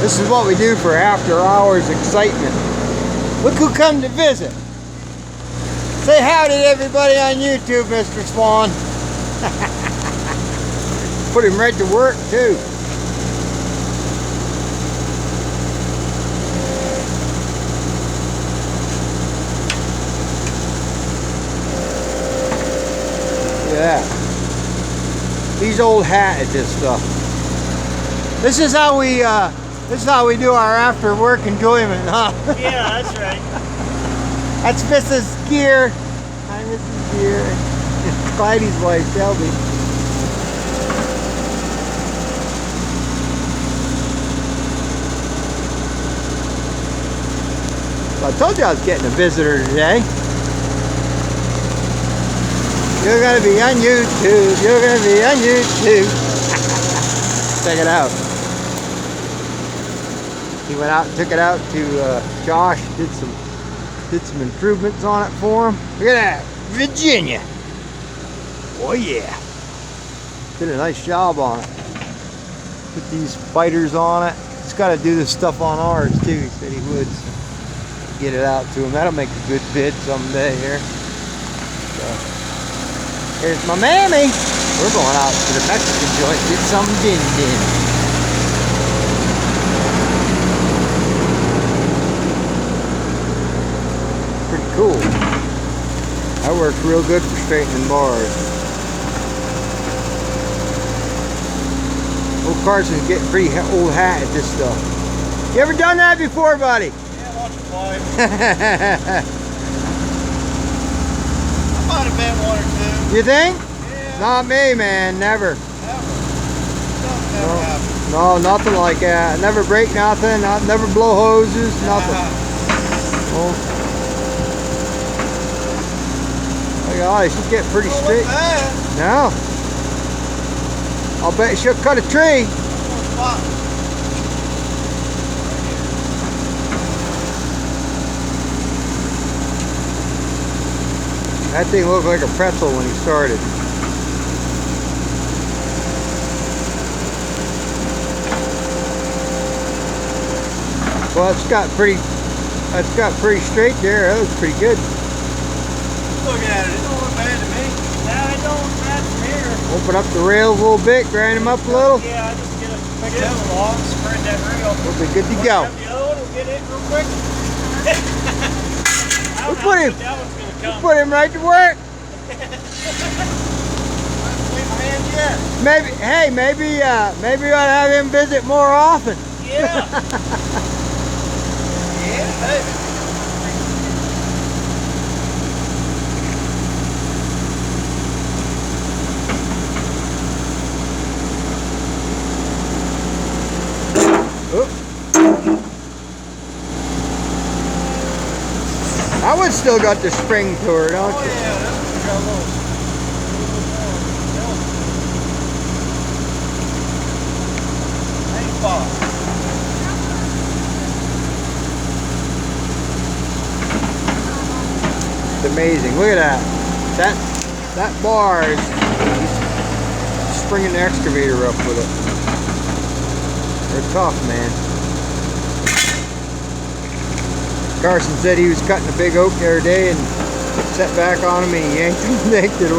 This is what we do for after hours excitement. Look who come to visit. Say howdy to everybody on YouTube, Mr. Swan. Put him right to work too. Yeah. He's old hat at this stuff. This is how we do our after work enjoyment, huh? Yeah, that's right. That's Mrs. Gear. Hi, Mrs. Gear. Clyde's wife, Shelby. Well, I told you I was getting a visitor today. You're gonna be on YouTube. You're gonna be on YouTube. Check it out. He went out and took it out to Josh. Did some improvements on it for him. Look at that, Virginia. Oh yeah. Did a nice job on it. Put these fighters on it. He's got to do this stuff on ours too. He said he would. Get it out to him. That'll make a good bid someday here. So, here's my mammy. We're going out to the Mexican joint. Get some din-din. Pretty cool. That works real good for straightening bars. Old Carson's getting pretty old hat at this stuff. You ever done that before, buddy? I might have been one or two. You think? Yeah. Not me, man. Never. Never happened. No, nothing like that. Never break nothing. Never blow hoses. Nothing. Oh. My God, she's getting pretty straight. No. I'll bet she'll cut a tree. That thing looked like a pretzel when he started. Well, that's got pretty straight there. That was pretty good. Look at it. It don't look bad to me. No, it don't. That's here. Open up the rails a little bit, grind them up a little. Yeah, I just get a long, spread that rail. We'll be good to go. The other one will get it real quick. We'll put him right to work. Maybe, hey, maybe we ought to have him visit more often. Yeah. Yeah, maybe. That one's still got the spring to her, don't you? Oh yeah, that one's got a little It's amazing. Look at that. That bar is springing the excavator up with it. They're tough, man. Carson said he was cutting a big oak the other day and set back on him and he yanked it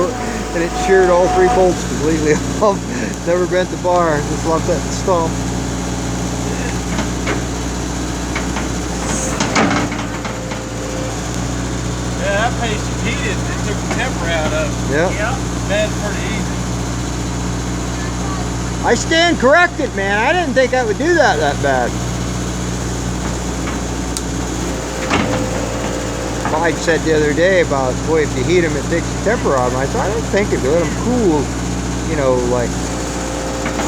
and it sheared all three bolts completely off. Never bent the bar, just left that stump. Yeah, that paste is heated. It took the temper out of it. Yeah. That's pretty easy. I stand corrected, man. I didn't think I would do that bad. Clyde said the other day about, boy, if you heat them, it takes the temper out of them. I thought, I don't think it would. Let them cool, you know, like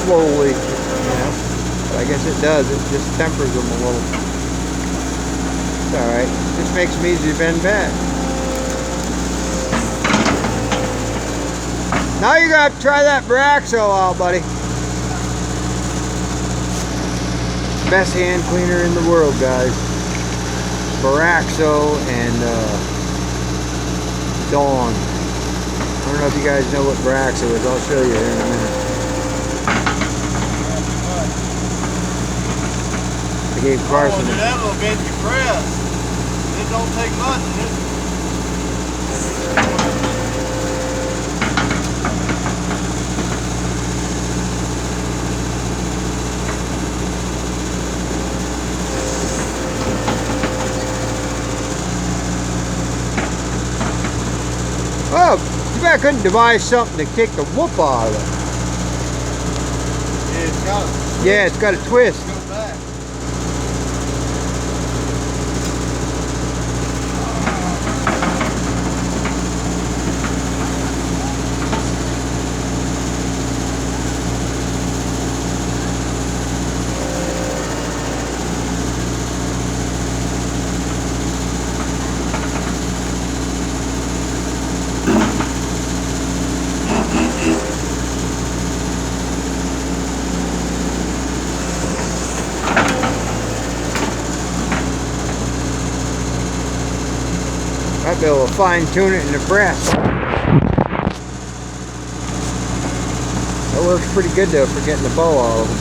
slowly, you know. But I guess it does. It just tempers them a little. It's all right. Just makes them easy to bend back. Now you're gonna have to try that Baraxo out, buddy. Best hand cleaner in the world, guys. Baraxo and Dawn. I don't know if you guys know what Baraxo is. I'll show you here in a minute. gave Carson. Oh, do that little bit you press. It don't take much. Oh, too bad I couldn't devise something to kick the whoop out of it. Yeah, it's got a Yeah, it's got a twist. go back. Might be able to fine tune it in the press. That works pretty good though for getting the bow out of them.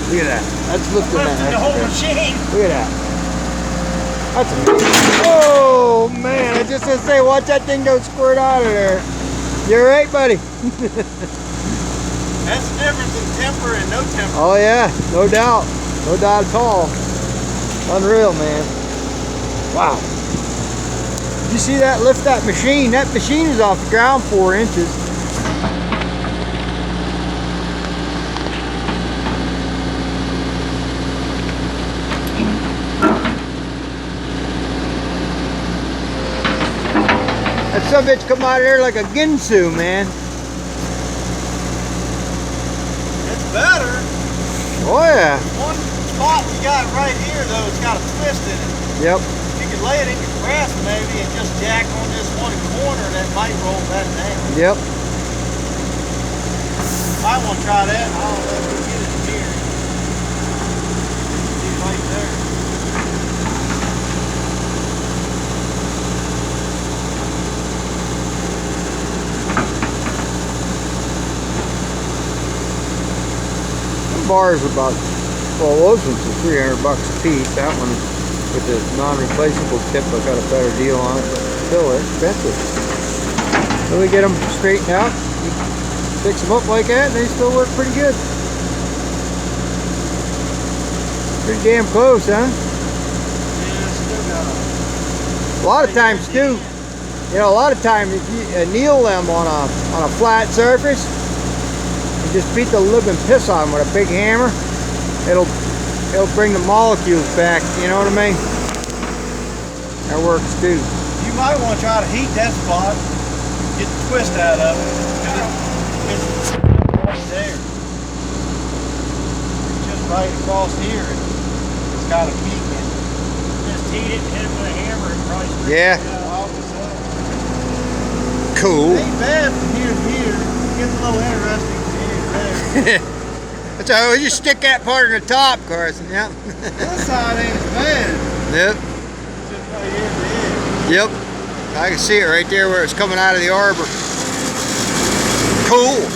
Look at that. That's lifting that. The whole machine. Look at that. That's amazing. Oh man, I just gonna say, watch that thing go squirt out of there. You alright, buddy? That's the difference in temper and no temper. Oh yeah, no doubt. No doubt at all. Unreal, man. Wow. Did you see that? Lift that machine. That machine is off the ground 4 inches. That son of a bitch come out of there like a Ginsu, man. It's better. Oh yeah. One spot you got right here though, it's got a twist in it. Yep. You can lay it in your press maybe and just jack on this one corner that might roll that down. Yep. I want to try that. I'll let you get it here. See right there. Bars are about, well, those ones are $300 a piece. That one with the non-replaceable tip, I got a better deal on it, but still they're expensive. So we get them straightened out, we fix them up like that, and they still work pretty good. Pretty damn close, huh? Yeah, still got A lot of times too, you know, a lot of times if you anneal them on a flat surface, you just beat the living piss on them with a big hammer, it'll bring the molecules back, you know what I mean? That works too. You might want to try to heat that spot, get the twist out of it, because it's right there. It's just right across here, and it's got a peak in it. Just heat it and hit it with a hammer and probably Yeah. Cool. It ain't bad from here to here. It gets a little interesting from here to there. That's how you just stick that part in the top, Carson. Yep. This side ain't as bad. Yep. Just right here at the edge. Yep. I can see it right there where it's coming out of the arbor. Cool.